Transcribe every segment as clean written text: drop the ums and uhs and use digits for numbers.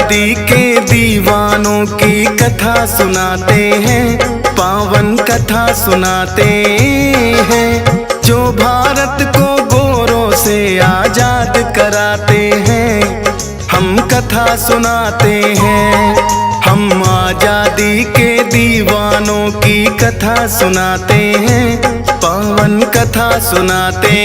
आजादी के दीवानों की कथा सुनाते हैं, पावन कथा सुनाते हैं, जो भारत को गोरों से आजाद कराते हैं। हम कथा सुनाते हैं, हम आजादी के दीवानों की कथा सुनाते हैं, पावन कथा सुनाते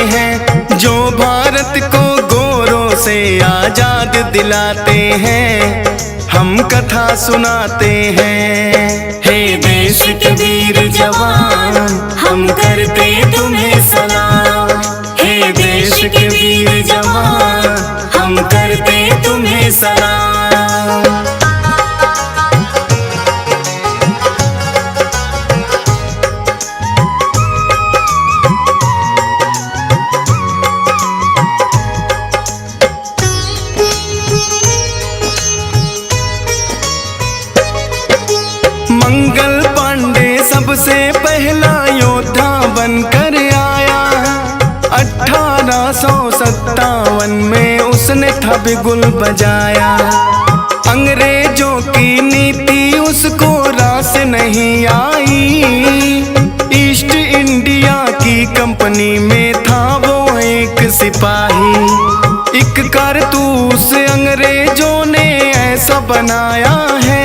हैं, जो भारत को गोरों से आजाद दिलाते हैं। हम कथा सुनाते हैं। हे देश के वीर जवान, हम करते तुम्हें सलाम। हे देश के वीर जवान, हम करते तुम्हें सलाम। मंगल पांडे सबसे पहला योद्धा बनकर आया। 1857 में उसने था बिगुल बजाया। अंग्रेजों की नीति उसको रास नहीं आई। ईस्ट इंडिया की कंपनी में था वो एक सिपाही। एक कारतूस अंग्रेजों ने ऐसा बनाया है,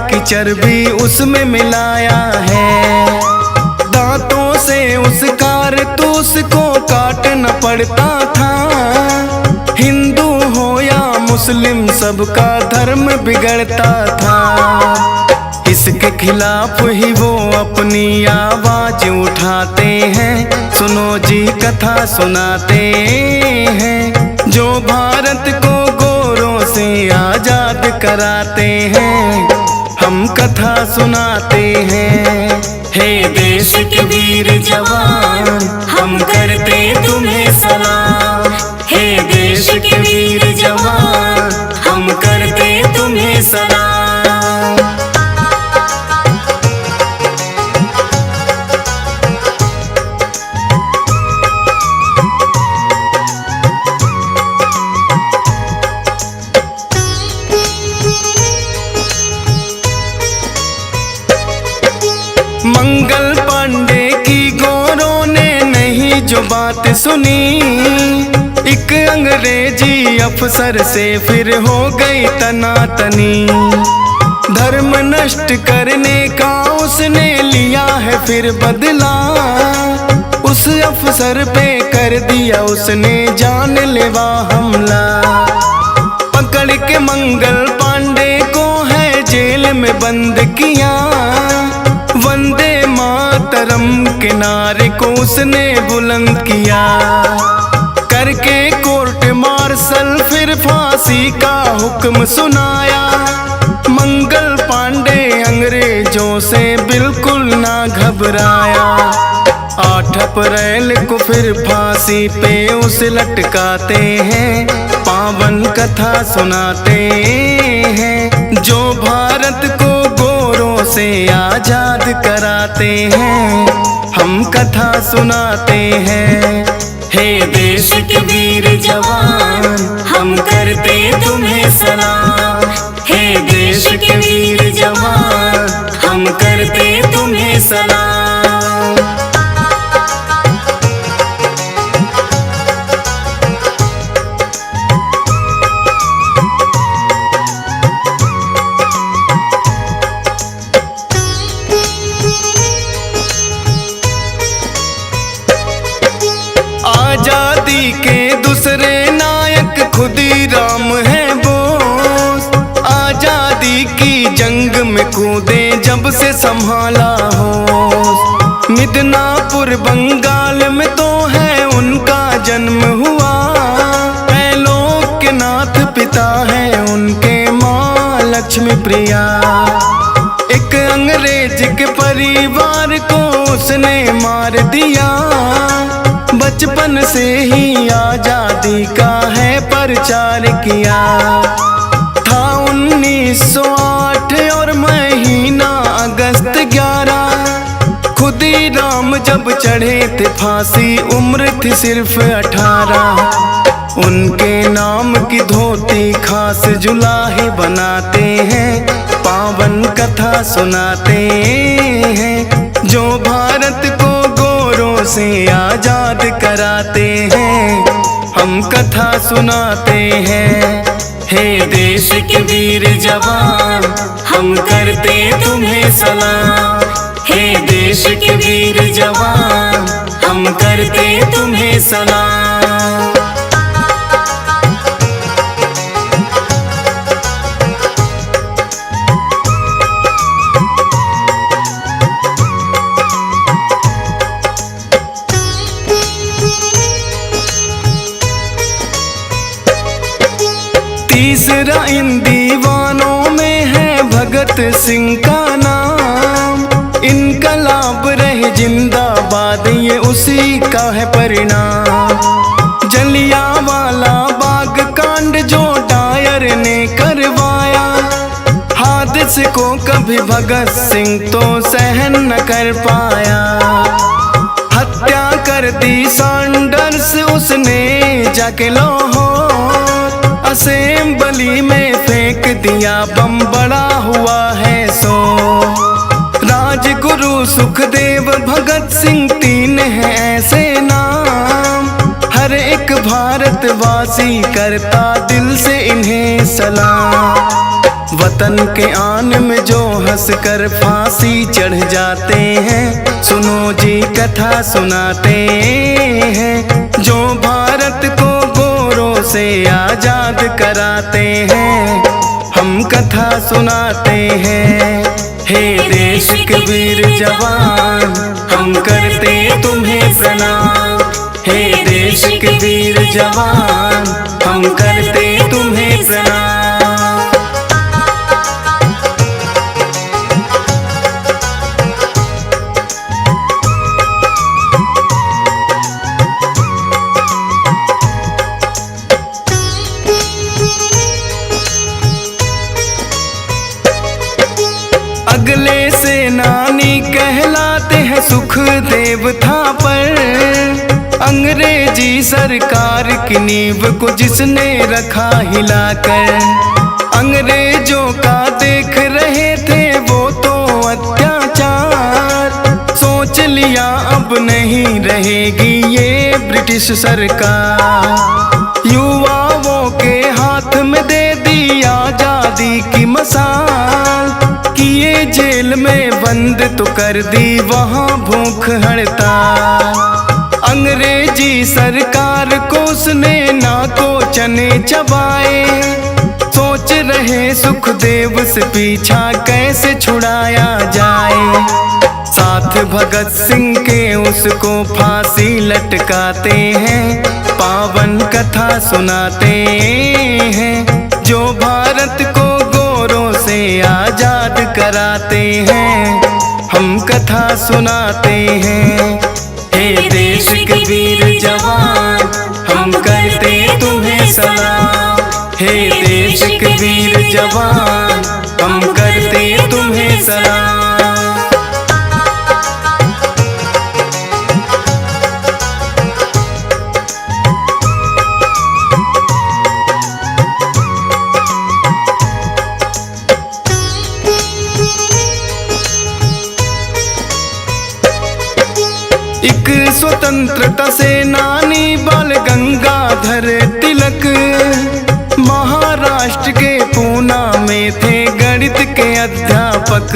की चर्बी उसमें मिलाया है। दांतों से उस कारतूस को काटना पड़ता था। हिंदू हो या मुस्लिम सबका धर्म बिगड़ता था। इसके खिलाफ ही वो अपनी आवाज उठाते हैं। सुनो जी कथा सुनाते हैं, जो भारत को गोरों से आजाद कराते हैं। हम कथा सुनाते हैं। हे देश के वीर जवान, हम करते तुम्हें सलाम। हे देश के वीर जवान, हम करते तुम्हें सलाम। मंगल पांडे की गोरों ने नहीं जो बात सुनी। एक अंग्रेजी अफसर से फिर हो गई तनातनी। धर्म नष्ट करने का उसने लिया है फिर बदला। उस अफसर पे कर दिया उसने जानलेवा हमला। पकड़ के मंगल पांडे को है जेल में बंद किया। वंदे मातरम के नारे को उसने बुलंद किया। करके कोर्ट मार्शल फिर फांसी का हुक्म सुनाया। मंगल पांडे अंग्रेजों से बिल्कुल ना घबराया। 8 अप्रैल को फिर फांसी पे उसे लटकाते हैं। पावन कथा सुनाते हैं, जो भारत को गोरों से आजाद कराते हैं। हम कथा सुनाते हैं। हे देश के वीर जवान, हम करते तुम्हें सलाम। हे देश के वीर जवान, हम करते तुम्हें सलाम। आजादी के दूसरे नायक खुदीराम है बोस। आजादी की जंग में कूदे जब से संभाला होश। मिदनापुर बंगाल में तो है उनका जन्म हुआ। लोकनाथ पिता है उनके, माँ लक्ष्मी प्रिया। एक अंग्रेज के परिवार को उसने मार दिया। बचपन से ही आजादी का है प्रचार किया। था 1908 और महीना अगस्त 11। खुद खुदीराम जब चढ़े थे फांसी, उम्र थी सिर्फ 18। उनके नाम की धोती खास जुलाहे बनाते हैं, पावन कथा सुनाते हैं, जो भारत को गोरों से आजाद कराते हैं। हम कथा सुनाते हैं, हे देश के वीर जवान, हम करते तुम्हें सलाम। हे देश के वीर जवान, हम करते तुम्हें सलाम। तीसरा इन दीवानों में है भगत सिंह का नाम। इनकलाब रहे जिंदाबाद, ये उसी का है परिणाम। जलियांवाला बाग कांड जो डायर ने करवाया, हादसे को कभी भगत सिंह तो सहन न कर पाया। हत्या कर दी सैंडर्स उसने जाके लाहौर, असेंबली में फेंक दिया बम, बड़ा हुआ है सो। राजगुरु सुखदेव भगत सिंह तीन हैं ऐसे नाम, हर एक भारतवासी करता दिल से इन्हें सलाम। वतन के आन में जो हंस कर फांसी चढ़ जाते हैं, सुनो जी कथा सुनाते हैं, जो भारत को गोरों से आजाद कराते हैं। हम कथा सुनाते हैं, हे देश के वीर जवान, हम करते तुम्हें प्रणाम। हे देश के वीर जवान, हम करते तुम्हें प्रणाम। अगले सेनानी कहलाते हैं सुखदेव थापर, अंग्रेजी सरकार की नींव को जिसने रखा हिलाकर। अंग्रेजों का देख रहे थे वो तो अत्याचार, सोच लिया अब नहीं रहेगी ये ब्रिटिश सरकार। युवाओं के हाथ में दे दी आजादी की मसाल, किए जेल में बंद तो कर दी वहाँ भूख हड़ताल। अंग्रेजी सरकार को उसने नाको चने चबाए, सोच रहे सुखदेव से पीछा कैसे छुड़ाया जाए। साथ भगत सिंह के उसको फांसी लटकाते हैं, पावन कथा सुनाते हैं, जो भारत को गोरों से आजाद कराते हैं। हम कथा सुनाते हैं, हे देश के वीर जवान, हम करते तुम्हें सलाम। हे देश के वीर जवान, हम करते तुम्हें सलाम। एक स्वतंत्रता सेनानी बाल गंगाधर तिलक, महाराष्ट्र के पूना में थे गणित के अध्यापक।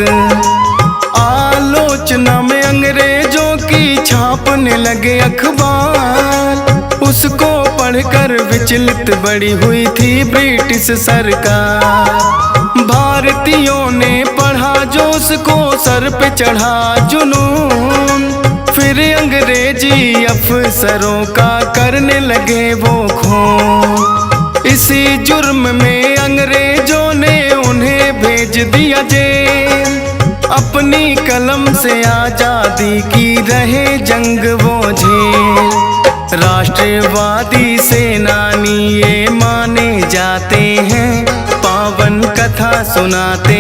आलोचना में अंग्रेजों की छापने लगे अखबार, उसको पढ़कर विचलित बड़ी हुई थी ब्रिटिश सरकार। भारतीयों ने पढ़ा जो उसको सर पे चढ़ा जुनून, फिर अंग्रेजी अफसरों का करने लगे वो खून। इसी जुर्म में अंग्रेजों ने उन्हें भेज दिया जेल, अपनी कलम से आजादी की रहे जंग वो झेल। राष्ट्रवादी सेनानी ये माने जाते हैं, पावन कथा सुनाते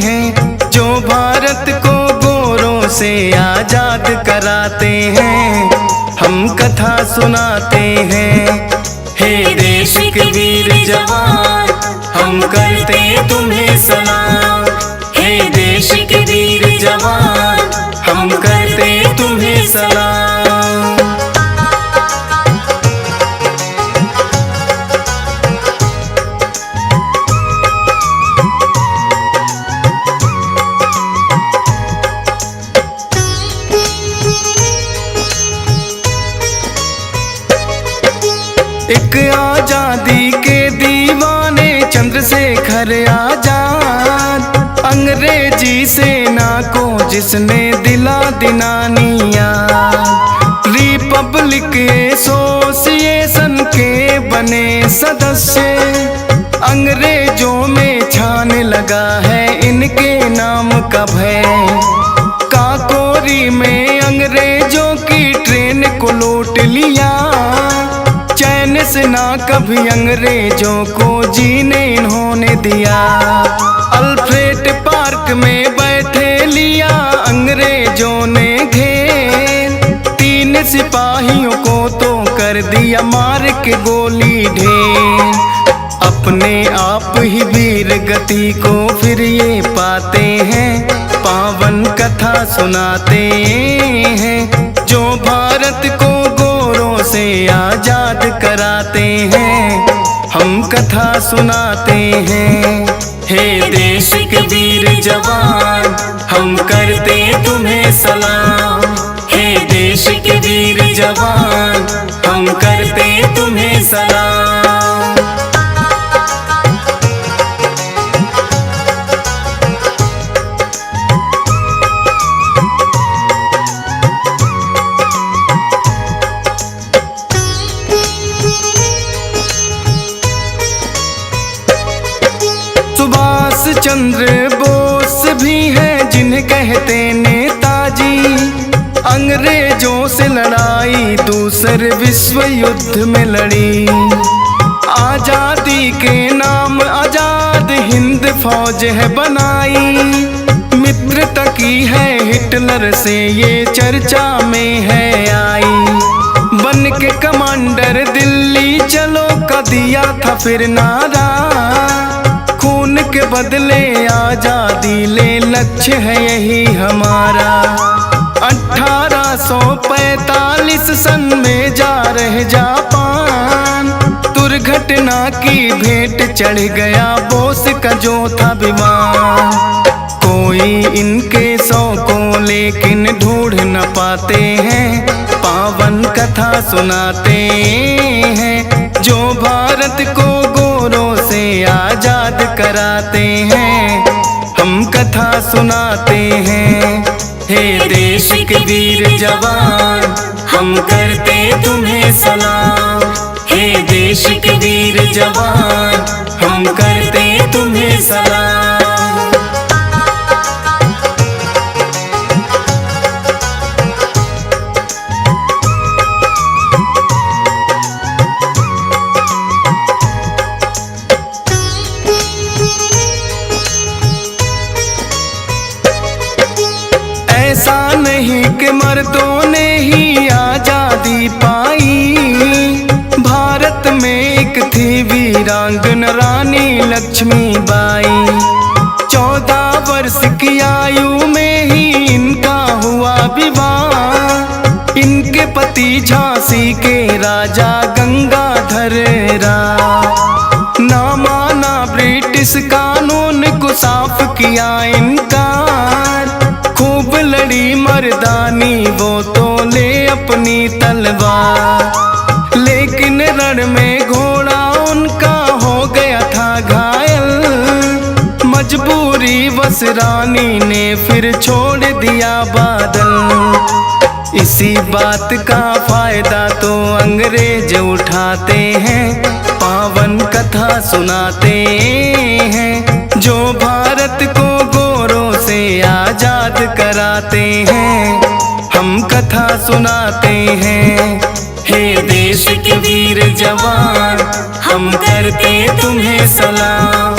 हैं, जो भारत को गोरों से आजाद कराते हैं, हम कथा सुनाते हैं। हे देश के वीर जवान, हम करते तुम्हें सलाम। हे देश के वीर जवान, हम करते तुम्हें सलाम। एक आजादी के दीवाने चंद्रशेखर आजाद, अंग्रेजी सेना को जिसने दिला दिनानिया। रिपब्लिक एसोसिएशन के बने सदस्य, अंग्रेजों में छाने लगा है इनके नाम का भय। काकोरी में अंग्रेजों की ट्रेन को लूट लिया, चैन से ना कभी अंग्रेजों को जीने इन्होंने दिया। अल्फ्रेड पार्क में बैठे लिया अंग्रेजों ने घेर, 3 सिपाहियों को तो कर दिया मार के गोली ढेर। अपने आप ही वीर गति को फिर ये पाते हैं, पावन कथा सुनाते हैं, जो भारत को गोरों से आजाद कराते हैं, हम कथा सुनाते हैं। हे देश के वीर जवान, हम करते तुम्हें सलाम। हे देश के वीर जवान, हम करते तुम्हें सलाम। सुभाष चंद्र बोस भी हैं जिन्हें कहते नेताजी, अंग्रेजों से लड़ाई दूसरे विश्व युद्ध में लड़ी। आजादी के नाम आजाद हिंद फौज है बनाई, मित्रता की है हिटलर से ये चर्चा में है आई। बन के कमांडर दिल्ली चलो का दिया था फिर नारा, खून के बदले आजादी ले लक्ष्य है यही हमारा। 1845 सन में जा रहे जापान, दुर्घटना की भेंट चढ़ गया बोस का जो था विमान। कोई इनके 100 को लेकिन ढूंढ न पाते हैं, पावन कथा सुनाते हैं, जो भारत को गोरों से आजाद कराते हैं, हम कथा सुनाते हैं। हे देश के वीर जवान, हम करते तुम्हें सलाम। हे देश के वीर जवान, हम करते तुम्हें सलाम। ऐसा नहीं कि मर्दों ने ही आजादी पाई, भारत में एक थी वीरांगन रानी लक्ष्मीबाई। 14 वर्ष की आयु में ही इनका हुआ विवाह, इनके पति झांसी के राजा गंगाधर राव। ना माना ब्रिटिश कानून को साफ किया इनकार, खूब लड़ी मर्दानी वो तो ले अपनी तलवार। लेकिन रण में घोड़ा उनका हो गया था घायल, मजबूरी बस रानी ने फिर छोड़ दिया बादल। इसी बात का फायदा तो अंग्रेज उठाते हैं, पावन कथा सुनाते हैं, जो भारत को गोरों से आजाद कराते हैं, हम कथा सुनाते हैं। हे देश के वीर जवान, हम करते तुम्हें सलाम।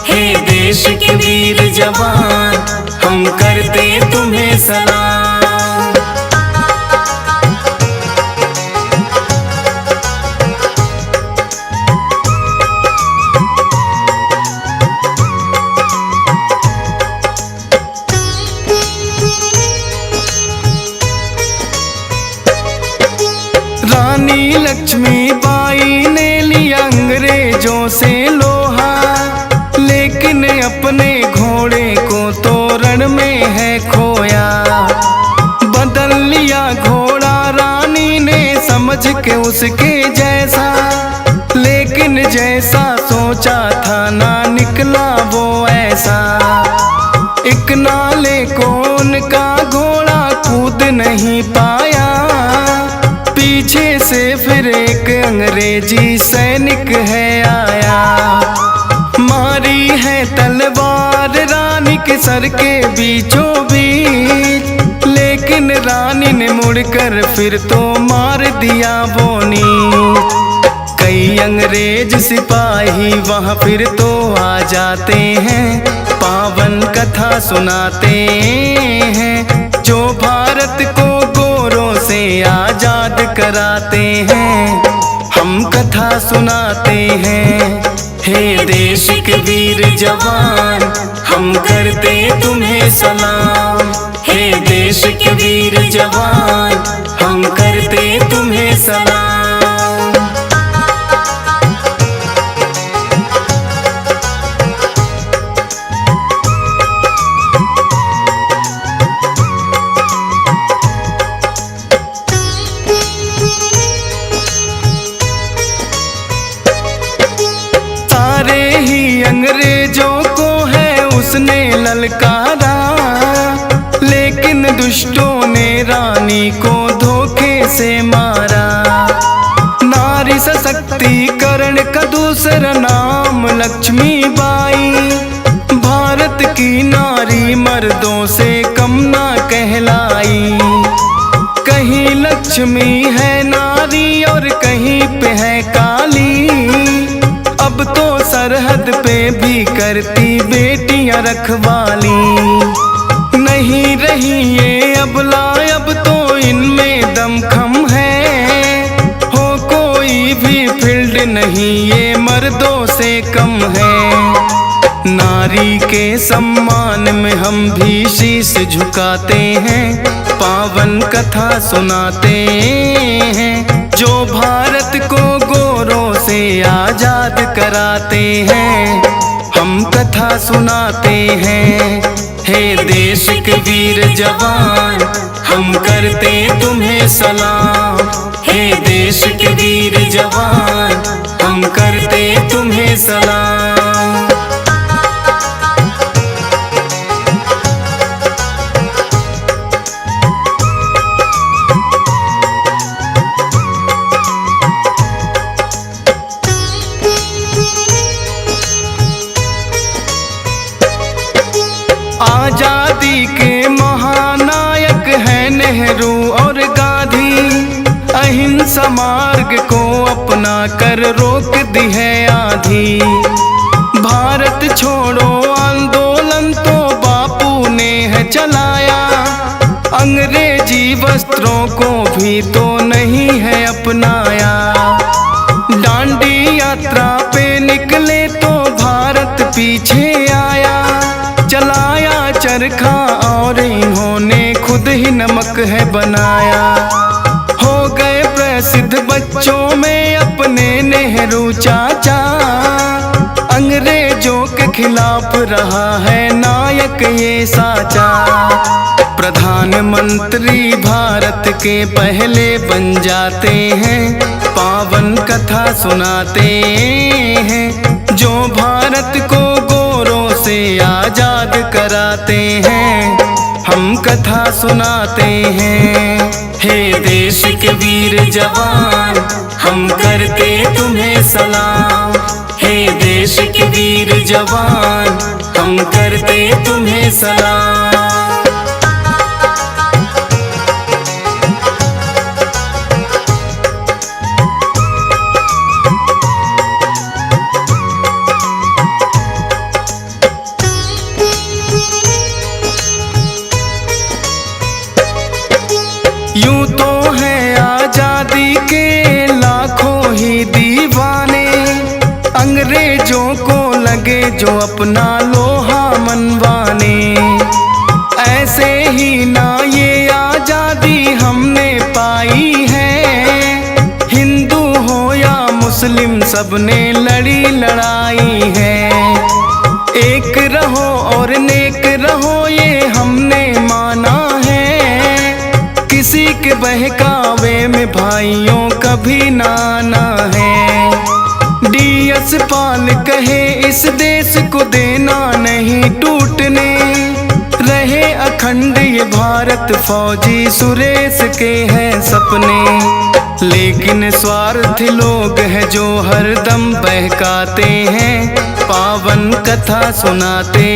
हे देश के वीर जवान, हम करते तुम्हें सलाम। रानी लक्ष्मीबाई ने लिया अंग्रेजों से लोहा, लेकिन अपने घोड़े को तो रण में है खोया। बदल लिया घोड़ा रानी ने समझ के उसके जैसा, लेकिन जैसा सोचा था ना निकला वो ऐसा। एक नाले को उनका घोड़ा कूद नहीं पाया, पीछे से फिर एक अंग्रेजी सैनिक है आया। मारी है तलवार रानी के सर के बीचों बीच, लेकिन रानी ने मुड़कर फिर तो मार दिया वो नीच। कई अंग्रेज सिपाही वहाँ फिर तो आ जाते हैं, पावन कथा सुनाते हैं, जो भारत को गोरों से आजाद कराते हैं। हम कथा सुनाते हैं, हे देश के वीर जवान, हम करते तुम्हें सलाम। हे देश के वीर जवान, हम करते तुम्हें सलाम। अंग्रेजों को है उसने ललकारा, लेकिन दुष्टों ने रानी को धोखे से मारा। नारी सशक्तिकरण का दूसरा नाम लक्ष्मीबाई, भारत की नारी मर्दों से कम ना कहलाई। कहीं लक्ष्मी है नारी और कहीं पे है काली, अब तो सरहद पे भी करती बेटियां रखवाली। नहीं रही ये अबला, अब तो इनमें दमखम है, हो कोई भी फील्ड नहीं ये मर्दों से कम है। नारी के सम्मान में हम भी शीश झुकाते हैं, पावन कथा सुनाते हैं, जो भारत को गोरों से आजाद कराते हैं। हम कथा सुनाते हैं, हे देश के वीर जवान, हम करते तुम्हें सलाम। हे देश के वीर जवान, हम करते तुम्हें सलाम। आजादी के महानायक हैं नेहरू और गांधी, अहिंसा मार्ग को अपना कर रोक दी है आंधी। भारत छोड़ो आंदोलन तो बापू ने है चलाया, अंग्रेजी वस्त्रों को भी तो नहीं है अपनाया। दांडी यात्रा पे निकले तो भारत पीछे आया, चलाया चरखा और इन्होंने खुद ही नमक है बनाया। हो गए प्रसिद्ध बच्चों में अपने नेहरू चाचा, अंग्रेजों के खिलाफ रहा है नायक ये साचा। प्रधानमंत्री भारत के पहले बन जाते हैं, पावन कथा सुनाते हैं, जो भारत को गोरों से आजाद कराते हैं। हम कथा सुनाते हैं, हे देश के वीर जवान, हम करते तुम्हें सलाम। हे देश के वीर जवान, हम करते तुम्हें सलाम। यूं तो है आजादी के लाखों ही दीवाने, अंग्रेजों को लगे जो अपना लोहा मनवाने। ऐसे ही ना ये आजादी हमने पाई है, हिंदू हो या मुस्लिम सबने लड़ी लड़ाई है। एक रहो और नेक रहो ये हमने माना है, किसी के बहकावे में भाइयों कभी ना आना है। DS पाल कहे इस देश को देना नहीं टूटने, रहे अखंड ये भारत फौजी सुरेश के हैं सपने। लेकिन स्वार्थी लोग हैं जो हरदम बहकाते हैं, पावन कथा सुनाते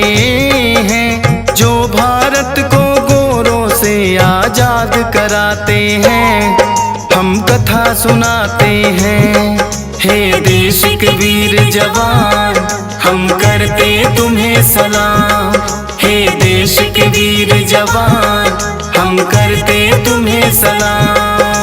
हैं, जो भारत को गोरों से आजाद कराते हैं। हम कथा सुनाते हैं, हे देश के वीर जवान हम करते तुम्हें सलाम। हे देश के वीर जवान हम करते तुम्हें सलाम।